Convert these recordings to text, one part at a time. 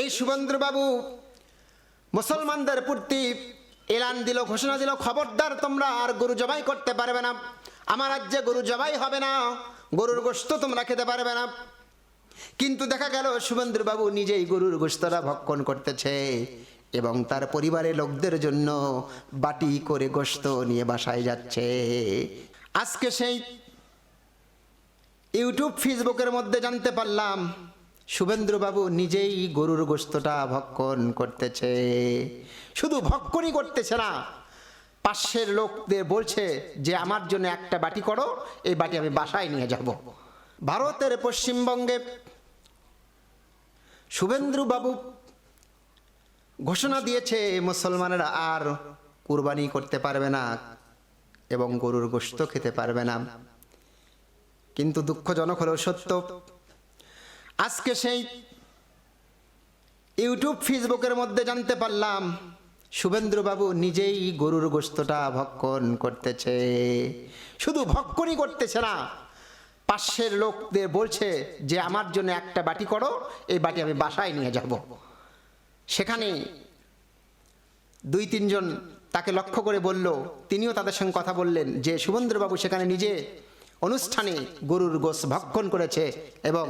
এই শুভেন্দ্রবাবু মুসলমানদের প্রতি এলান দিল, ঘোষণা দিল, খবরদার তোমরা আর গরু জবাই করতে পারবে না, আমার রাজ্যে গরু জবাই হবে না, গরুর গোশত তোমরা খেতে পারবে না। কিন্তু দেখা গেল শুভেন্দ্রবাবু নিজেই গরুর গোশতটা ভক্ষণ করতেছে এবং তার পরিবারের লোকদের জন্য বাটি করে গোশত নিয়ে বাসায় যাচ্ছে। আজকে সেই ইউটিউব ফেসবুকের মধ্যে জানতে পারলাম শুভেন্দ্রবাবু নিজেই গরুর গোশতটা ভক্ষণ করতেছে। শুধু ভক্ষণই করতেছে না, পাশের লোকদের বলছে যে আমার জন্য একটা বাটি করো, এই বাটি আমি বাসায় নিয়ে যাব। ভারতের পশ্চিমবঙ্গে শুভেন্দ্রবাবু ঘোষণা দিয়েছে মুসলমানেরা আর কুরবানি করতে পারবে না এবং গরুর গোশত খেতে পারবে না। কিন্তু দুঃখজনক হলেও সত্য, আজকে সেই ইউটিউব ফেসবুকের মধ্যে জানতে পারলাম শুভেন্দ্রবাবু নিজেই গরুর গোশতটা ভক্ষণ করতেছে। শুধু ভক্ষণই করতেছে না, পাশের লোকদের বলছে যে আমার জন্য একটা বাটি করো, এই বাটি আমি বাসায় নিয়ে যাব। সেখানে 2-3 জন তাকে লক্ষ্য করে বলল, তিনিও তাদের সঙ্গে কথা বললেন যে শুভেন্দ্রবাবু সেখানে নিজে অনুষ্ঠানে গরুর গোশত ভক্ষণ করেছে এবং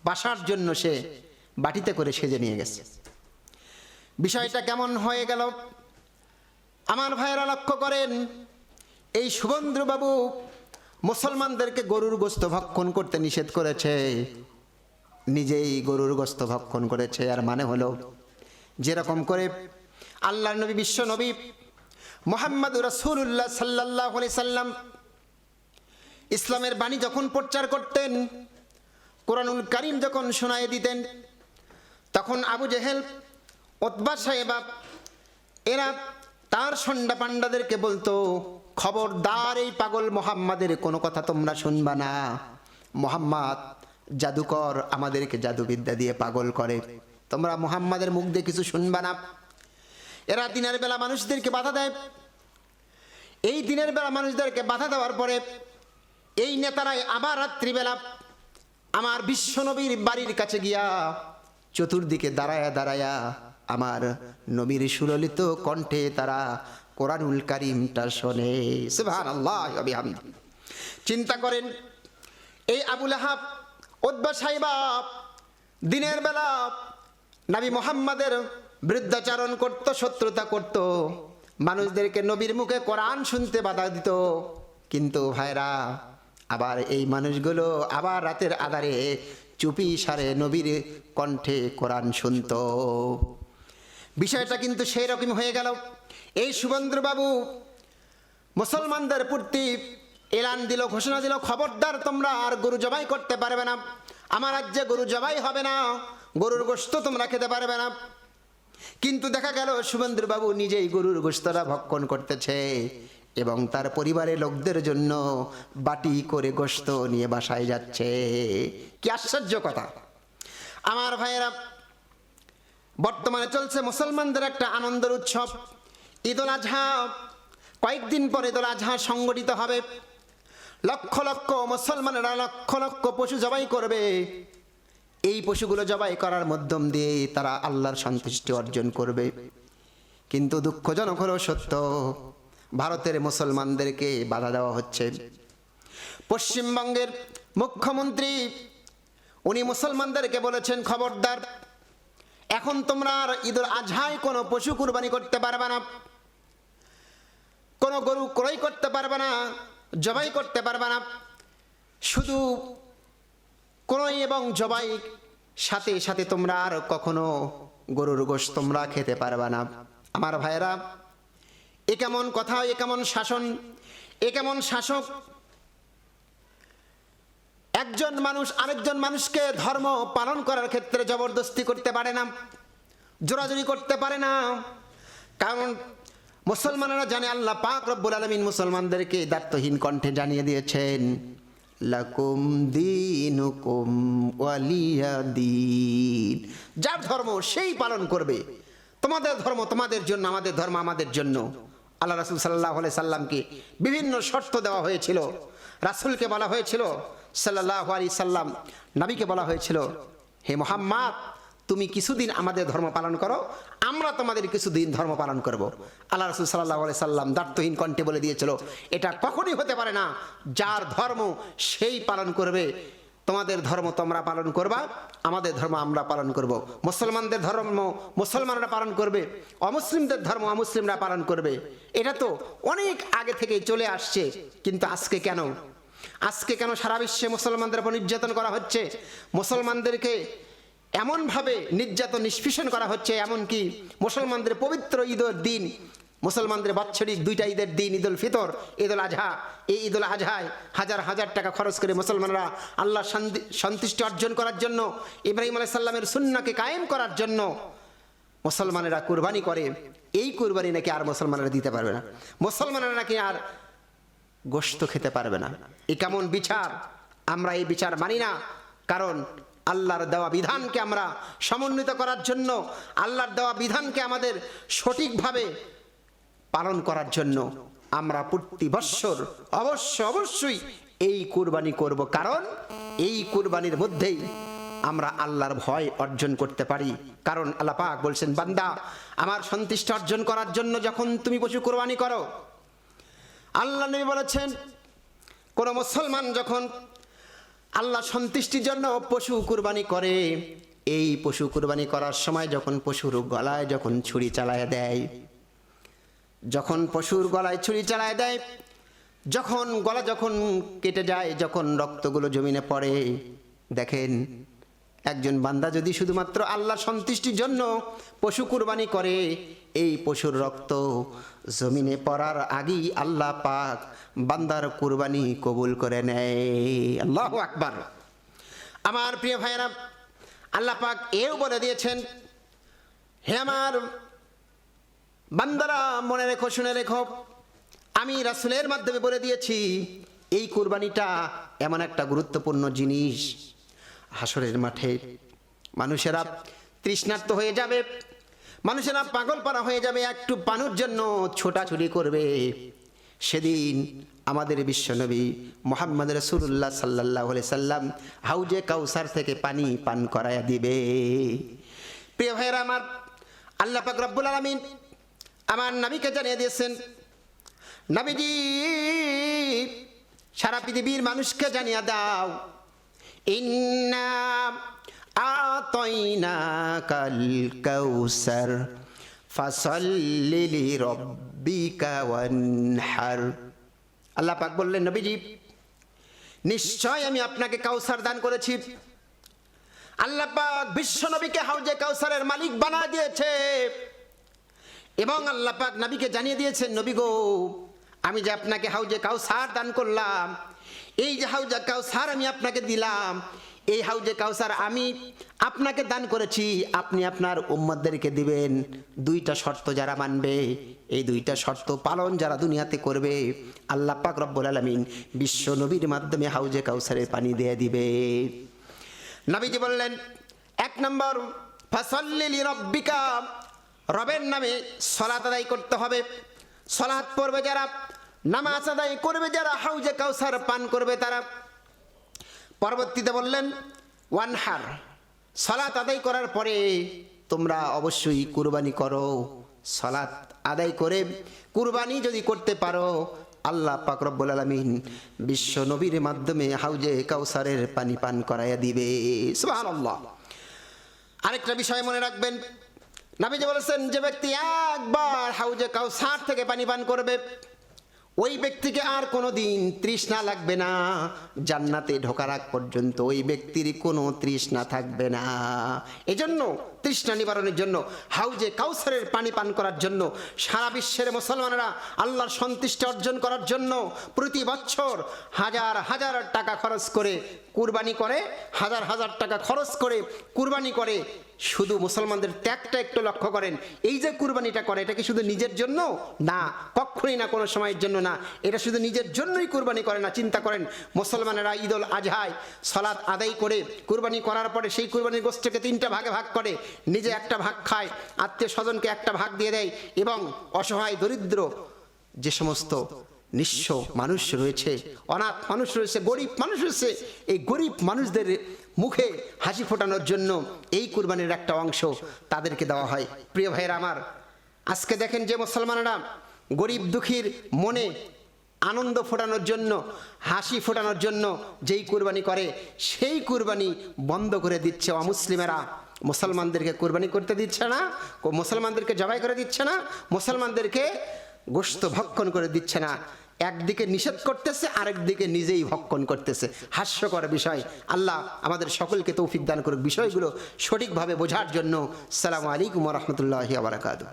বাসার জন্য সে বাটিতে করে সেজে নিয়ে গেছে। বিষয়টা কেমন হয়ে গেল আমার ভাইয়েরা লক্ষ্য করেন। এই শুভেন্দ্রবাবু মুসলমানদেরকে গরুর গোশত ভক্ষণ করতে নিষেধ করেছে, নিজেই গরুর গোশত ভক্ষণ করেছে। আর মানে হলো যেরকম করে আল্লাহর নবী, বিশ্ব নবী মুহাম্মদুর রাসূলুল্লাহ সাল্লাল্লাহু আলাইহি সাল্লাম ইসলামের বাণী যখন প্রচার করতেন, কোরআনুল কারীম যখন শোনায় দিতেন, তখন আবু জেহেল, উতবা সাহেবা এরা তার সন্ডা পান্ডাদেরকে বলতো, খবরদার এই পাগল মুহাম্মাদের কোনো কথা তোমরা শুনবা না, মুহাম্মদ জাদুকর, আমাদেরকে জাদুবিদ্যা দিয়ে পাগল করে, তোমরা মুহাম্মাদের মুখ দিয়ে কিছু শুনবা না। এরা দিনের বেলা মানুষদেরকে বাধা দেয়। এই দিনের বেলা মানুষদেরকে বাধা দেওয়ার পরে এই নেতারাই আবার রাত্রিবেলা আমার বিশ্বনবীর বাড়ির কাছে গিয়া চতুর্দিকে দাঁড়ায়া দাঁড়ায়া আমার নবীর সুললিত কণ্ঠে তারা কোরআনুল কারীমটা শোনে। সুবহানাল্লাহ ওয়া বিহামদিহি। চিন্তা করেন, এই আবু লাহাব, উতবা সাহেবা দিনের বেলা নবী মুহাম্মাদের বিরুদ্ধাচরণ করত, শত্রুতা করত, মানুষদেরকে নবীর মুখে কোরআন শুনতে বাধা দিত। কিন্তু ভাইরা, আবার এই মানুষগুলো আবার রাতের আধারে চুপি সারে নবীর কণ্ঠে কোরআন শুনত। বিষয়টা কিন্তু সেই রকম হয়ে গেল। এই শুভেন্দ্রবাবু মুসলমানদের প্রতি এলান দিল, ঘোষণা দিল, খবরদার তোমরা আর গরু জবাই করতে পারবে না, আমার রাজ্যে গরু জবাই হবে না, গরুর গোশত তোমরা খেতে পারবে না। কিন্তু দেখা গেল শুভেন্দ্রবাবু নিজেই গরুর গোশতটা ভক্ষণ করতেছে এবং তার পরিবারের লোকদের জন্য বাটি করে গোশত নিয়ে বাসায় যাচ্ছে। কি আশ্চর্য কথা আমার ভাইয়েরা। বর্তমানে চলছে মুসলমানদের একটা আনন্দের উৎসব ঈদুল আজহা। কয়েকদিন পরে ঈদুল আজহা সংগঠিত হবে। লক্ষ লক্ষ মুসলমানেরা লক্ষ লক্ষ পশু জবাই করবে। এই পশুগুলো জবাই করার মাধ্যম দিয়ে তারা আল্লাহর সন্তুষ্টি অর্জন করবে। কিন্তু দুঃখজনক হলো সত্য, ভারতের মুসলমানদেরকে বাধা দেওয়া হচ্ছে। পশ্চিমবঙ্গের মুখ্যমন্ত্রী উনি মুসলমানদেরকে বলেছেন, খবরদার এখন তোমরা আর ঈদুল আজহায় কোনো পশু কুরবানি করতে পারবে না, কোনো গরু ক্রয় করতে পারবে না, জবাই করতে পারবে না। শুধু ক্রয় এবং জবাই সাথে সাথে তোমরা আর কখনো গরুর গোশত তোমরা খেতে পারবে না। আমার ভাইয়েরা, এ কেমন কথা, এ কেমন শাসন, এ কেমন শাসক। একজন মানুষ আরেকজন মানুষকে ধর্ম পালন করার ক্ষেত্রে জবরদস্তি করতে পারে না, জোরাজুরি করতে পারে না। কারণ মুসলমানেরা জানে আল্লাহ পাক রব্বুল আলামিন মুসলমানদেরকে দায়িত্বহীন কণ্ঠে জানিয়ে দিয়েছেন, লাকুম দীনুকুম ওয়ালিয়া দীন। যার ধর্ম সেই পালন করবে, তোমাদের ধর্ম তোমাদের জন্য, আমাদের ধর্ম আমাদের জন্য। আল্লাহ রাসূল সাল্লাল্লাহু আলাইহি সাল্লামকে বিভিন্ন শর্ত দেওয়া হয়েছিল। রাসূলকে বলা হয়েছিল সাল্লাল্লাহু আলাইহি সাল্লাম, নবীকে বলা হয়েছিল, হে মুহাম্মদ তুমি কিছুদিন আমাদের ধর্ম পালন করো, আমরা তোমাদের কিছুদিন ধর্ম পালন করব। আল্লাহ রাসূল সাল্লাল্লাহু আলাইহি সাল্লাম দার্থহীন কণ্ঠে বলে দিয়েছিল, এটা কখনোই হতে পারে না। যার ধর্ম সেই পালন করবে। তোমাদের ধর্ম তোমরা পালন করবা, আমাদের ধর্ম আমরা পালন করব। মুসলমানদের ধর্ম মুসলমানরা পালন করবে, অমুসলিমদের ধর্ম অমুসলিমরা পালন করবে। এটা তো অনেক আগে থেকেই চলে আসছে। কিন্তু আজকে কেন সারা বিশ্বে মুসলমানদের উপর নির্যাতন করা হচ্ছে? মুসলমানদেরকে এমনভাবে নির্যাতন নিষ্পেষণ করা হচ্ছে, এমনকি মুসলমানদের পবিত্র ঈদের দিন, মুসলমানদের বাৎসরিক দুইটা ঈদের দিন, ঈদুল ফিতর, ঈদুল আজহা, এই ঈদুল আজহায় হাজার হাজার টাকা খরচ করে মুসলমানরা আল্লাহর সন্তুষ্টি অর্জন করার জন্য, ইব্রাহিম আলাইহিস সালামের সুন্নাহকে কায়েম করার জন্য মুসলমানেরা কুরবানি করে। এই কুরবানি নাকি আর মুসলমানেরা দিতে পারবে না, মুসলমানেরা নাকি আর গোশত খেতে পারবে না। এই কেমন বিচার! আমরা এই বিচার মানি না। কারণ আল্লাহর দেওয়া বিধানকে আমরা সমন্বিত করার জন্য, আল্লাহর দেওয়া বিধানকে আমাদের সঠিকভাবে পালন করার জন্য আমরা প্রতি বৎসর অবশ্যই এই কুরবানি করব। কারণ এই কুরবানির মধ্যেই আমরা আল্লাহর ভয় অর্জন করতে পারি। কারণ আল্লাহ পাক বলছেন, বান্দা, আমার সন্তুষ্টি অর্জন করার জন্য যখন তুমি পশু কুরবানি করো, আল্লাহ নবী বলেছেন, কোন মুসলমান যখন আল্লাহ সন্তুষ্টির জন্য পশু কুরবানি করে, এই পশু কুরবানি করার সময় যখন পশুর গলায় যখন ছুরি চালায় দেয়, যখন গলা যখন কেটে যায়, যখন রক্তগুলো জমিনে পড়ে, দেখেন একজন বান্দা যদি শুধুমাত্র আল্লাহ সন্তুষ্টির জন্য পশু কুরবানি করে, এই পশুর রক্ত জমিনে পড়ার আগেই আল্লাহ পাক বান্দার কুরবানি কবুল করে নেয়। আল্লাহু আকবার। আমার প্রিয় ভাইয়েরা, আল্লাহ পাক এও বলে দিয়েছেন, হে আমার বান্দারা, মনে রেখো, শুনে রেখো, আমি রাসূলের মাধ্যমে বলে দিয়েছি, এই কুরবানিটা এমন একটা গুরুত্বপূর্ণ জিনিস। হাসরের মাঠে মানুষেরা তৃষ্ণার্ত হয়ে যাবে, মানুষেরা পাগলপারা হয়ে যাবে, একটু পানির জন্য ছোটাছুটি করবে। সেদিন আমাদের বিশ্বনবী মুহাম্মদ রাসূলুল্লাহ সাল্লাল্লাহু আলাইহি সাল্লাম হাউজে কাউসার থেকে পানি পান করায়া দিবে। প্রিয় ভাইয়েরা আমার, আল্লাহ পাক রব্বুল আলামিন আমার নবীকে জানিয়ে দিয়েছেন, নবীজি সারা পৃথিবীর মানুষকে জানিয়ে দাও, ইন্না আতাইনাকাল কাউসার ফাসাল্লি লিরাব্বিকা ওয়ানহার। আল্লাহ পাক বললেন, নবীজি নিশ্চয় আমি আপনাকে কাউসার দান করেছি। আল্লাহ পাক বিশ্ব নবীকে হাউজে কাউসারের মালিক বানিয়ে দিয়েছে এবং আল্লাহ পাক নবীকে জানিয়ে দিয়েছেন, নবী গো, আমি যে আপনাকে হাউজে কাউসার দান করলাম, এই যে হাউজে কাউসার আমি আপনাকে দিলাম, এই হাউজে কাউসার আমি আপনাকে দান করেছি, আপনি আপনার উম্মতদেরকে দিবেন। দুইটা শর্ত যারা মানবে, এই দুইটা শর্ত পালন যারা দুনিয়াতে করবে, আল্লাহ পাক রব্বুল আলামিন বিশ্ব নবীর মাধ্যমে হাউজে কাউসারের পানি দিয়ে দিবে। নবীজি বললেন, এক নম্বর, ফাসাল্লি লিরাব্বিকা, রবের নামে সালাত আদায় করতে হবে। সালাত পড়বে যারা, নামাজ আদায় করবে যারা, হাউজে কাউসার পান করবে তারা। পরবর্তীতে বললেন, ওয়ানহার, সালাত আদায় করার পরে তোমরা অবশ্যই কুরবানি করো। সালাত আদায় করে কুরবানি যদি করতে পারো, আল্লাহ পাক রব্বুল আলামিন বিশ্ব নবীর মাধ্যমে হাউজে কাউসারের পানি পান করাইয়া দিবে। সুবহানাল্লাহ। আরেকটা বিষয় মনে রাখবেন, নবীজি বলেছেন, যে ব্যক্তি একবার হাউজে কাউসার থেকে পানি পান করবে, ওই ব্যক্তিকে আর কোনোদিন তৃষ্ণা লাগবে না। জান্নাতে ঢোকার আগ পর্যন্ত ওই ব্যক্তির কোনো তৃষ্ণা থাকবে না। এজন্য তৃষ্ণা নিবারণের জন্য, হাউজে কাউসারের পানি পান করার জন্য সারা বিশ্বের মুসলমানরা আল্লাহর সন্তুষ্টি অর্জন করার জন্য প্রতি বছর হাজার হাজার টাকা খরচ করে কুরবানি করে, হাজার হাজার টাকা খরচ করে কুরবানি করে। শুধু মুসলমানদের ত্যাগটা একটু লক্ষ্য করেন, এই যে কুরবানিটা করে, এটা কি শুধু নিজের জন্য? না, কখনোই না, কোনো সময়ের জন্য না। এটা শুধু নিজের জন্যই কুরবানি করে না। চিন্তা করেন, মুসলমানেরা ঈদুল আজহায় সালাত আদায় করে কুরবানি করার পরে সেই কুরবানির গোশতকে তিনটা ভাগে ভাগ করে, নিজে একটা ভাগ খায়, আত্মীয় স্বজনকে একটা ভাগ দিয়ে দেয়, এবং অসহায় দরিদ্র যে সমস্ত নিঃস্ব মানুষ রয়েছে, অনাথ মানুষ রয়েছে, গরিব মানুষ রয়েছে, এই গরিব মানুষদের মুখে হাসি ফোটানোর জন্য এই কুরবানির একটা অংশ তাদেরকে দেওয়া হয়। প্রিয় ভাইয়েরা আমার, আজকে দেখেন যে মুসলমানরা গরিব দুঃখীর মনে আনন্দ ফোটানোর জন্য, হাসি ফোটানোর জন্য যেই কুরবানি করে, সেই কুরবানি বন্ধ করে দিচ্ছে অমুসলিমেরা। মুসলমানদেরকে কুরবানি করতে দিচ্ছে না, মুসলমানদেরকে জবাই করে দিচ্ছে না, মুসলমানদেরকে গোশত ভক্ষণ করে দিচ্ছে না। একদিকে নিষেধ করতেছে, আরেকদিকে নিজেই ভক্ষণ করতেছে। হাস্যকর বিষয়। আল্লাহ আমাদের সকলকে তৌফিক দান করুক বিষয়গুলো সঠিকভাবে বোঝার জন্য। আসসালামু আলাইকুম ওয়া রাহমাতুল্লাহি ওয়া বারাকাতুহু।